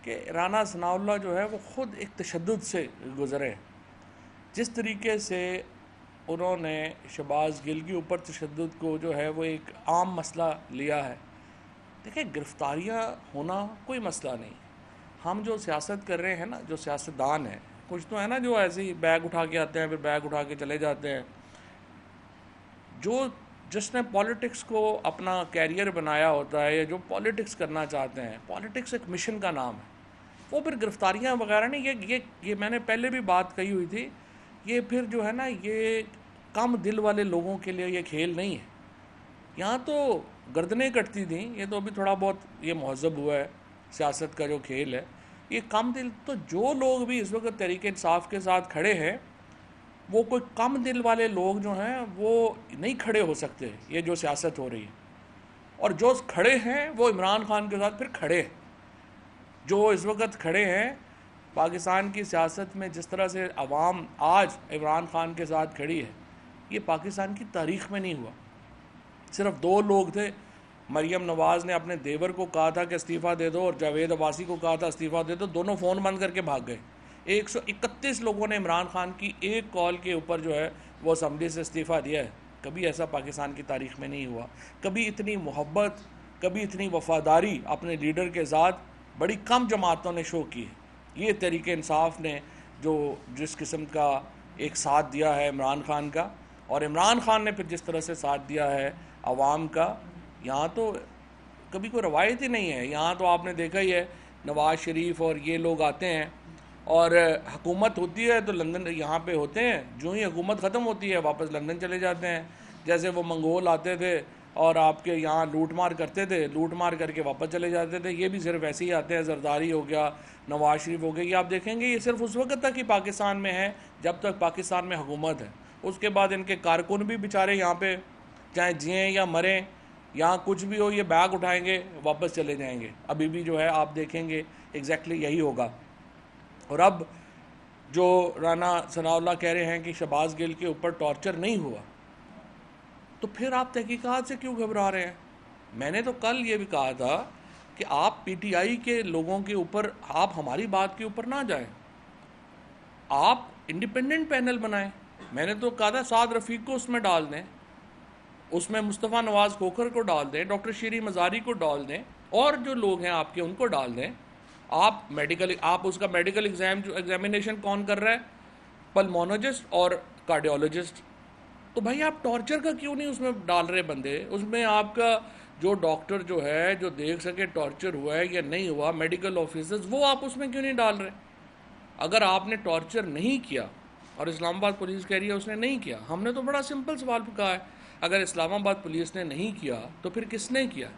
کہ رانا ثناء اللہ جو ہے وہ خود ایک تشدد سے گزرے. جس طریقے سے انہوں نے شہباز گل کے اوپر تشدد کو جو ہے وہ ایک عام مسئلہ لیا ہے. دیکھیں گرفتاریاں ہونا کوئی مسئلہ نہیں. ہم جو سیاست کر رہے ہیں نا، جو سیاستدان ہیں، کچھ تو ہے نا جو ایسے ہی بیگ اٹھا کے آتے ہیں پھر بیگ اٹھا کے چلے جاتے ہیں. جس نے پالیٹکس کو اپنا کیریئر بنایا ہوتا ہے یا جو پالیٹکس کرنا چاہتے ہیں، پالیٹکس ایک مشن کا نام ہے. وہ پھر گرفتاریاں وغیرہ نہیں، یہ میں نے پہلے بھی بات کہی ہوئی تھی، یہ پھر جو ہے نا یہ کم دل والے لوگوں کے لیے یہ کھیل نہیں ہے. یہاں تو گردنیں کٹتی تھیں، یہ تو ابھی تھوڑا بہت یہ مہذب ہوا ہے سیاست کا جو کھیل ہے. یہ کم دل تو جو لوگ بھی اس وقت تحریک انصاف کے ساتھ کھڑے ہیں، وہ کوئی کم دل والے لوگ جو ہیں وہ نہیں کھڑے ہو سکتے یہ جو سیاست ہو رہی ہے. اور جو کھڑے ہیں وہ عمران خان کے ساتھ پھر کھڑے ہیں. جو اس وقت کھڑے ہیں پاکستان کی سیاست میں، جس طرح سے عوام آج عمران خان کے ساتھ کھڑی ہے، یہ پاکستان کی تاریخ میں نہیں ہوا. صرف دو لوگ تھے. مریم نواز نے اپنے دیور کو کہا تھا کہ استعفیٰ دے دو، اور جاوید عباسی کو کہا تھا استعفیٰ دے دو. دونوں فون بند کر کے بھاگ گئے. 131 لوگوں نے عمران خان کی ایک کال کے اوپر جو ہے وہ اسمبلی سے استعفیٰ دیا ہے. کبھی ایسا پاکستان کی تاریخ میں نہیں ہوا. کبھی اتنی محبت، کبھی اتنی وفاداری اپنے لیڈر کے ساتھ بڑی کم جماعتوں نے شو کی ہے. یہ تحریک انصاف نے جس قسم کا ایک ساتھ دیا ہے عمران خان کا، اور عمران خان نے پھر جس طرح سے ساتھ دیا ہے عوام کا، یہاں تو کبھی کوئی روایت ہی نہیں ہے. یہاں تو آپ نے دیکھا ہی ہے، نواز شریف اور یہ لوگ آتے ہیں اور حکومت ہوتی ہے تو لندن یہاں پہ ہوتے ہیں، جو ہی حکومت ختم ہوتی ہے واپس لندن چلے جاتے ہیں. جیسے وہ منگول آتے تھے اور آپ کے یہاں لوٹ مار کرتے تھے، لوٹ مار کر کے واپس چلے جاتے تھے. یہ بھی صرف ایسے ہی آتے ہیں. زرداری ہو گیا، نواز شریف ہو گیا، یہ آپ دیکھیں گے یہ صرف اس وقت تک ہی پاکستان میں ہے جب تک پاکستان میں حکومت ہے. اس کے بعد ان کے کارکن بھی بیچارے یہاں پہ چاہے جئیں یا مریں، یہاں کچھ بھی ہو، یہ بیگ اٹھائیں گے واپس چلے جائیں گے. ابھی بھی جو ہے آپ دیکھیں گے ایگزیکٹلی یہی ہوگا. اور اب جو رانا ثناء اللہ کہہ رہے ہیں کہ شہباز گل کے اوپر ٹارچر نہیں ہوا، تو پھر آپ تحقیقات سے کیوں گھبرا رہے ہیں؟ میں نے تو کل یہ بھی کہا تھا کہ آپ پی ٹی آئی کے لوگوں کے اوپر، آپ ہماری بات کے اوپر نہ جائیں، آپ انڈیپینڈنٹ پینل بنائیں. میں نے تو کہا تھا سعد رفیق کو اس میں ڈال دیں، اس میں مصطفیٰ نواز کھوکھر کو ڈال دیں، ڈاکٹر شیری مزاری کو ڈال دیں، اور جو لوگ ہیں آپ کے ان کو ڈال دیں. آپ اس کا میڈیکل ایگزامینیشن کون کر رہا ہے؟ پلمونوجسٹ اور کارڈیولوجسٹ. تو بھائی آپ ٹارچر کا کیوں نہیں اس میں ڈال رہے بندے؟ اس میں آپ کا جو ڈاکٹر جو ہے جو دیکھ سکے ٹارچر ہوا ہے یا نہیں ہوا، میڈیکل آفیسرز، وہ آپ اس میں کیوں نہیں ڈال رہے؟ اگر آپ نے ٹارچر نہیں کیا، اور اسلام آباد پولیس کہہ رہی ہے اس نے نہیں کیا، ہم نے تو بڑا سمپل سوال کہا ہے، اگر اسلام آباد پولیس نے نہیں کیا تو پھر کس نے کیا؟